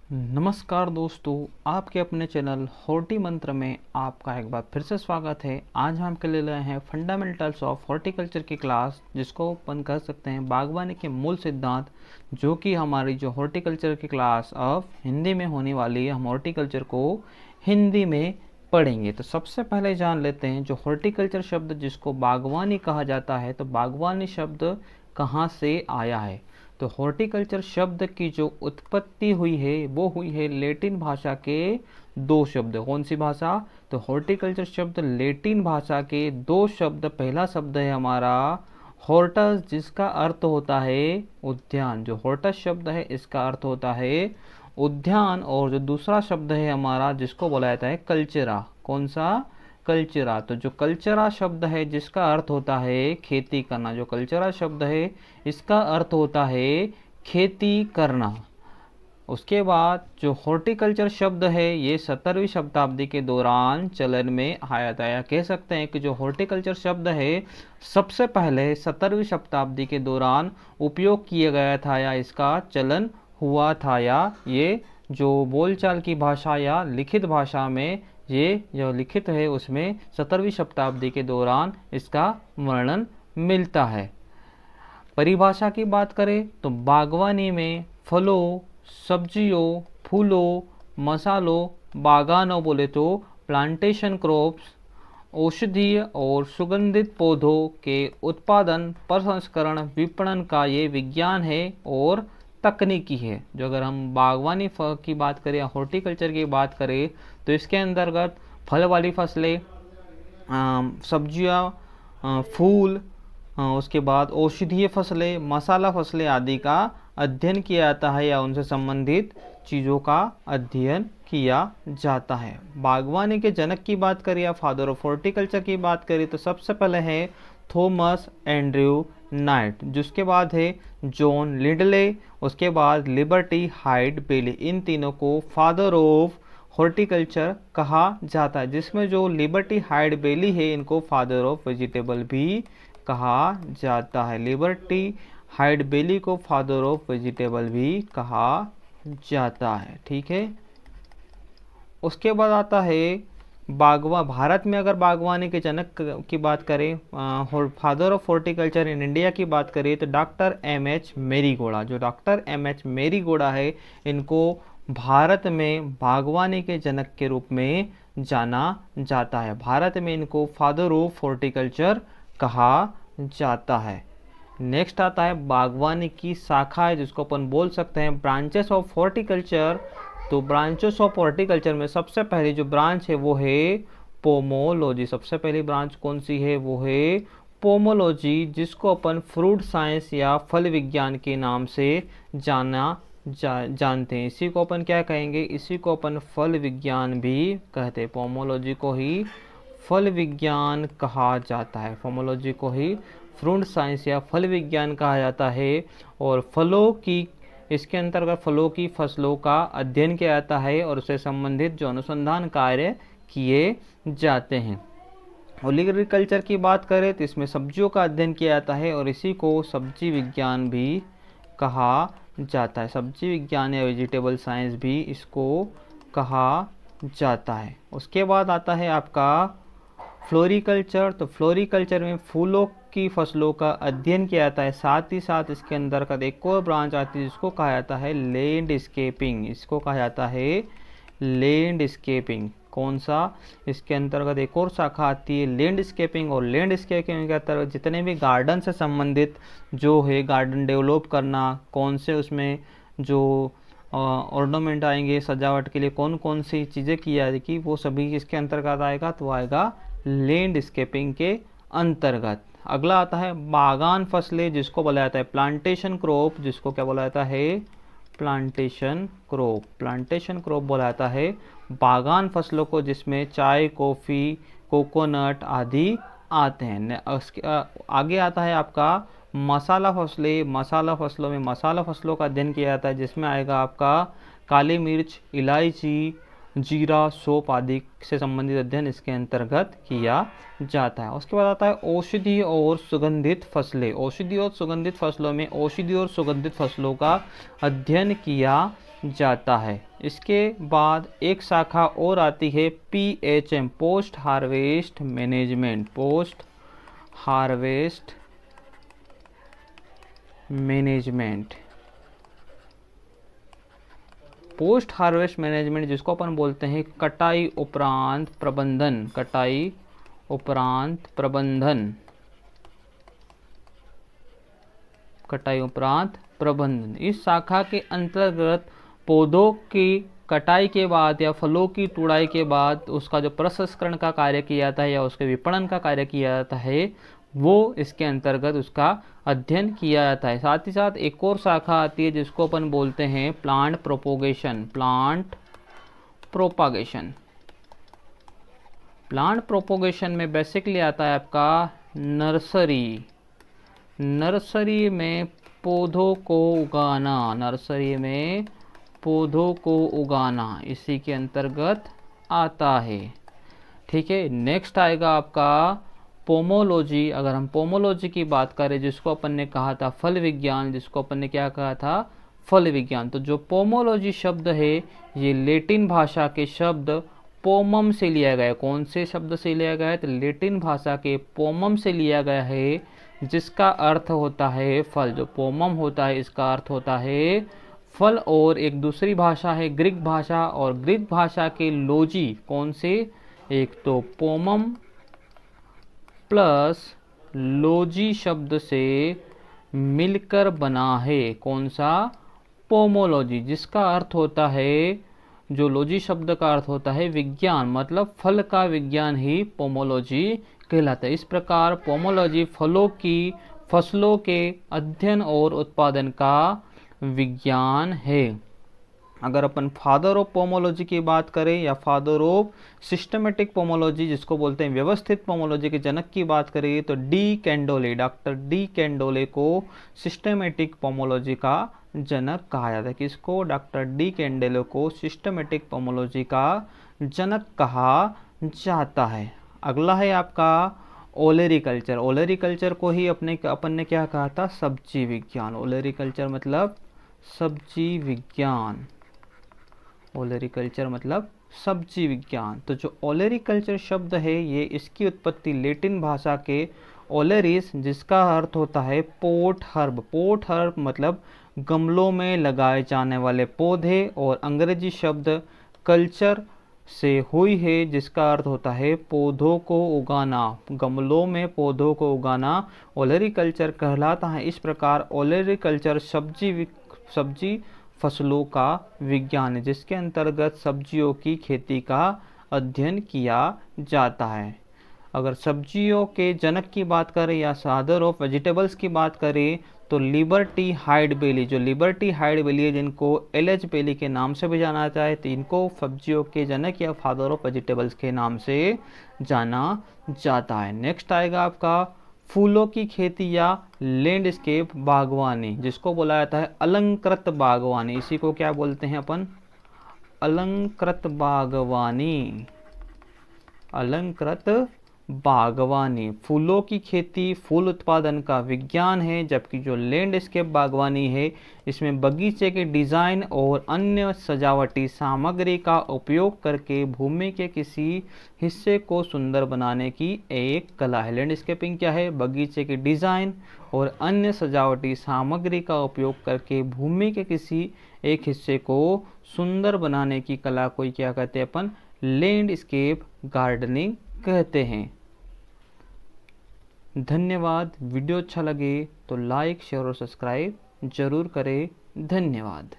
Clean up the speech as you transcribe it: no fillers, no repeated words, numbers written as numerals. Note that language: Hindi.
नमस्कार दोस्तों, आपके अपने चैनल हॉर्टी मंत्र में आपका एक बार फिर से स्वागत है। आज हम के लिए लाए हैं फंडामेंटल्स ऑफ हॉर्टिकल्चर की क्लास, जिसको अपन कह सकते हैं बागवानी के मूल सिद्धांत, जो कि हमारी जो हॉर्टिकल्चर की क्लास अब हिंदी में होने वाली है। हम हॉर्टिकल्चर को हिंदी में पढ़ेंगे। तो सबसे पहले जान लेते हैं जो हॉर्टिकल्चर शब्द जिसको बागवानी कहा जाता है, तो बागवानी शब्द कहाँ से आया है। तो हॉर्टिकल्चर शब्द की जो उत्पत्ति हुई है वो हुई है लैटिन भाषा के दो शब्द। कौन सी भाषा? तो हॉर्टिकल्चर शब्द लैटिन भाषा के दो शब्द। पहला शब्द है हमारा हॉर्टस, जिसका अर्थ होता है उद्यान। जो हॉर्टस शब्द है इसका अर्थ होता है उद्यान। और जो दूसरा शब्द है हमारा जिसको बोला जाता है कल्चरा। कौन सा? कल्चरा। तो जो कल्चरा शब्द है जिसका अर्थ होता है खेती करना, जो कल्चरा शब्द है इसका अर्थ होता है खेती करना। उसके बाद जो हॉर्टिकल्चर शब्द है ये 17वीं शताब्दी के दौरान चलन में आया था। या कह सकते हैं कि जो हॉर्टिकल्चर शब्द है सबसे पहले 17वीं शताब्दी के दौरान उपयोग किया गया था, या इसका चलन हुआ था, या ये जो बोलचाल की भाषा या लिखित भाषा में ये जो लिखित है उसमें 17वीं शताब्दी के दौरान इसका वर्णन मिलता है। परिभाषा की बात करें तो बागवानी में फलों, सब्जियों, फूलों, मसालों, बागानों बोले तो प्लांटेशन क्रॉप्स, औषधीय और सुगंधित पौधों के उत्पादन, प्रसंस्करण, विपणन का ये विज्ञान है और तकनीकी है। जो अगर हम बागवानी की बात करें या हॉर्टिकल्चर की बात करें तो इसके अंतर्गत फल वाली फसलें, सब्जियां, फूल, उसके बाद औषधीय फसलें, मसाला फसलें आदि का अध्ययन किया जाता है, या उनसे संबंधित चीज़ों का अध्ययन किया जाता है। बागवानी के जनक की बात करें या फादर ऑफ हॉर्टिकल्चर की बात करें तो सबसे पहले है थॉमस एंड्रयू नाइट, जिसके बाद है जॉन लिंडले, उसके बाद लिबर्टी हाइड बेली। इन तीनों को फादर ऑफ हॉर्टिकल्चर कहा जाता है, जिसमें जो लिबर्टी हाइड बेली है इनको फादर ऑफ वेजिटेबल भी कहा जाता है। लिबर्टी हाइड बेली को फादर ऑफ वेजिटेबल भी कहा जाता है। ठीक है। उसके बाद आता है भारत में अगर बागवानी के जनक की बात करें, father of horticulture in India की बात करें तो डॉक्टर एम एच मेरीगोड़ा। जो डॉक्टर एम एच मेरीगोड़ा है इनको भारत में बागवानी के जनक के रूप में जाना जाता है। भारत में इनको फादर ऑफ हॉर्टिकल्चर कहा जाता है। नेक्स्ट आता है बागवानी की शाखा है, जिसको अपन बोल सकते हैं ब्रांचेस ऑफ हॉर्टिकल्चर। तो ब्रांचेस ऑफ हॉर्टिकल्चर में सबसे पहली जो ब्रांच है वो है पोमोलॉजी। सबसे पहली ब्रांच कौन सी है? वो है पोमोलॉजी, जिसको अपन फ्रूट साइंस या फल विज्ञान के नाम से जानते हैं। इसी को अपन क्या कहेंगे? इसी को अपन फल विज्ञान भी कहते हैं। पोमोलॉजी को ही फल विज्ञान कहा जाता है। पोमोलॉजी को ही फ्रूट साइंस या फल विज्ञान कहा जाता है। और फलों की, इसके अंतर्गत फलों की फसलों का अध्ययन किया जाता है और उससे संबंधित जो अनुसंधान कार्य किए जाते हैं। एग्रीकल्चर की बात करें तो इसमें सब्जियों का अध्ययन किया जाता है और इसी को सब्जी विज्ञान भी कहा जाता है। सब्जी विज्ञान या वेजिटेबल साइंस भी इसको कहा जाता है। उसके बाद आता है आपका फ्लोरिकल्चर। तो फ्लोरिकल्चर में फूलों की फसलों का अध्ययन किया जाता है। साथ ही साथ इसके अंतर्गत एक और ब्रांच आती है जिसको कहा जाता है लैंडस्केपिंग। इसको कहा जाता है लैंडस्केपिंग। कौन सा? इसके अंतर्गत एक और शाखा आती है लैंडस्केपिंग। और लैंडस्केपिंग के अंतर्गत जितने भी गार्डन से संबंधित जो है, गार्डन डेवलप करना, कौन से उसमें जो ऑर्नामेंट आएंगे सजावट के लिए, कौन कौन सी चीज़ें की जाएगी, वो सभी इसके अंतर्गत आएगा। तो आएगा लैंडस्केपिंग के अंतर्गत। अगला आता है बागान फसलें, जिसको बोला जाता है प्लांटेशन क्रॉप। जिसको क्या बोला जाता है? Plantation crop. प्लांटेशन क्रॉप बोला जाता है बागान फसलों को जिसमें चाय, कॉफ़ी, कोकोनट आदि आते हैं। आगे आता है आपका मसाला फसलें। मसाला फसलों में मसाला फसलों का अध्ययन किया जाता है, जिसमें आएगा आपका काली मिर्च, इलायची, जीरा, सौंफ आदि से संबंधित अध्ययन इसके अंतर्गत किया जाता है। उसके बाद आता है औषधि और सुगंधित फसलें। औषधि और सुगंधित फसलों में औषधि और सुगंधित फसलों का अध्ययन किया जाता है। इसके बाद एक शाखा और आती है PHM, post harvest management. Post harvest management, post harvest management जिसको अपन बोलते हैं कटाई उपरांत प्रबंधन। कटाई उपरांत प्रबंधन, कटाई उपरांत प्रबंधन। इस शाखा के अंतर्गत पौधों की कटाई के बाद या फलों की तुड़ाई के बाद उसका जो प्रसंस्करण का कार्य किया जाता है या उसके विपणन का कार्य किया जाता है, वो इसके अंतर्गत उसका अध्ययन किया जाता है। साथ ही साथ एक और शाखा आती है जिसको अपन बोलते हैं plant propagation. Plant propagation, plant propagation में बेसिकली आता है आपका नर्सरी। नर्सरी में पौधों को उगाना, नर्सरी में पौधों को उगाना इसी के अंतर्गत आता है। ठीक है, नेक्स्ट आएगा आपका पोमोलॉजी। अगर हम पोमोलॉजी की बात करें, जिसको अपन ने कहा था फल विज्ञान, जिसको अपन ने क्या कहा था, फल विज्ञान। तो जो पोमोलॉजी शब्द है ये लैटिन भाषा के शब्द पोमम से लिया गया है। कौन से शब्द से लिया गया है? तो लैटिन भाषा के पोमम से लिया गया है, जिसका अर्थ होता है फल। जो पोमम होता है इसका अर्थ होता है फल। और एक दूसरी भाषा है ग्रीक भाषा, और ग्रीक भाषा के लॉजी कौन से? एक तो पोमम प्लस लॉजी शब्द से मिलकर बना है। कौन सा? पोमोलॉजी, जिसका अर्थ होता है, जो लॉजी शब्द का अर्थ होता है विज्ञान, मतलब फल का विज्ञान ही पोमोलॉजी कहलाता है। इस प्रकार पोमोलॉजी फसलों के अध्ययन और उत्पादन का विज्ञान है। अगर अपन फादर ऑफ पोमोलॉजी की बात करें या फादर ऑफ सिस्टमेटिक पोमोलॉजी जिसको बोलते हैं व्यवस्थित पोमोलॉजी के जनक की बात करें, तो डी कैंडोले, डॉक्टर डी कैंडोले को सिस्टमेटिक पोमोलॉजी का जनक कहा जाता है। किसको? डॉक्टर डी कैंडोले को सिस्टमेटिक पोमोलॉजी का जनक कहा जाता है। अगला है आपका ओलेरिकल्चर। ओलेरिकल्चर को ही अपन ने क्या कहा था? सब्जी विज्ञान। ओलेरिकल्चर मतलब सब्जी विज्ञान। ओलेरिकल्चर मतलब सब्जी विज्ञान। तो जो ओलेरिकल्चर शब्द है ये इसकी उत्पत्ति लैटिन भाषा के ओलेरिस, जिसका अर्थ होता है पोट हर्ब। पोट हर्ब मतलब गमलों में लगाए जाने वाले पौधे, और अंग्रेजी शब्द कल्चर से हुई है, जिसका अर्थ होता है पौधों को उगाना। गमलों में पौधों को उगाना ओलेरिकल्चर कहलाता है। इस प्रकार ओलेरिकल्चर सब्जी फसलों का विज्ञान है, जिसके अंतर्गत सब्जियों की खेती का अध्ययन किया जाता है। अगर सब्जियों के जनक की बात करें या फादर ऑफ वेजिटेबल्स की बात करें, तो लिबर्टी हाइड बेली, जो लिबर्टी हाइड बेली है, जिनको LH बेली के नाम से भी जाना जाता है, तो इनको सब्जियों के जनक या फादर ऑफ वेजिटेबल्स के नाम से जाना जाता है। नेक्स्ट आएगा आपका फूलों की खेती या लैंडस्केप बागवानी, जिसको बोला जाता है अलंकृत बागवानी। इसी को क्या बोलते हैं अपन? अलंकृत बागवानी। अलंकृत बागवानी फूलों की खेती, फूल उत्पादन का विज्ञान है। जबकि जो लैंडस्केप बागवानी है, इसमें बगीचे के डिजाइन और अन्य सजावटी सामग्री का उपयोग करके भूमि के किसी हिस्से को सुंदर बनाने की एक कला है। लैंडस्केपिंग क्या है? बगीचे के डिजाइन और अन्य सजावटी सामग्री का उपयोग करके भूमि के किसी एक हिस्से को सुंदर बनाने की कला को क्या कहते हैं अपन? लैंडस्केप गार्डनिंग कहते हैं। धन्यवाद। वीडियो अच्छा लगे तो लाइक, शेयर और सब्सक्राइब जरूर करें। धन्यवाद।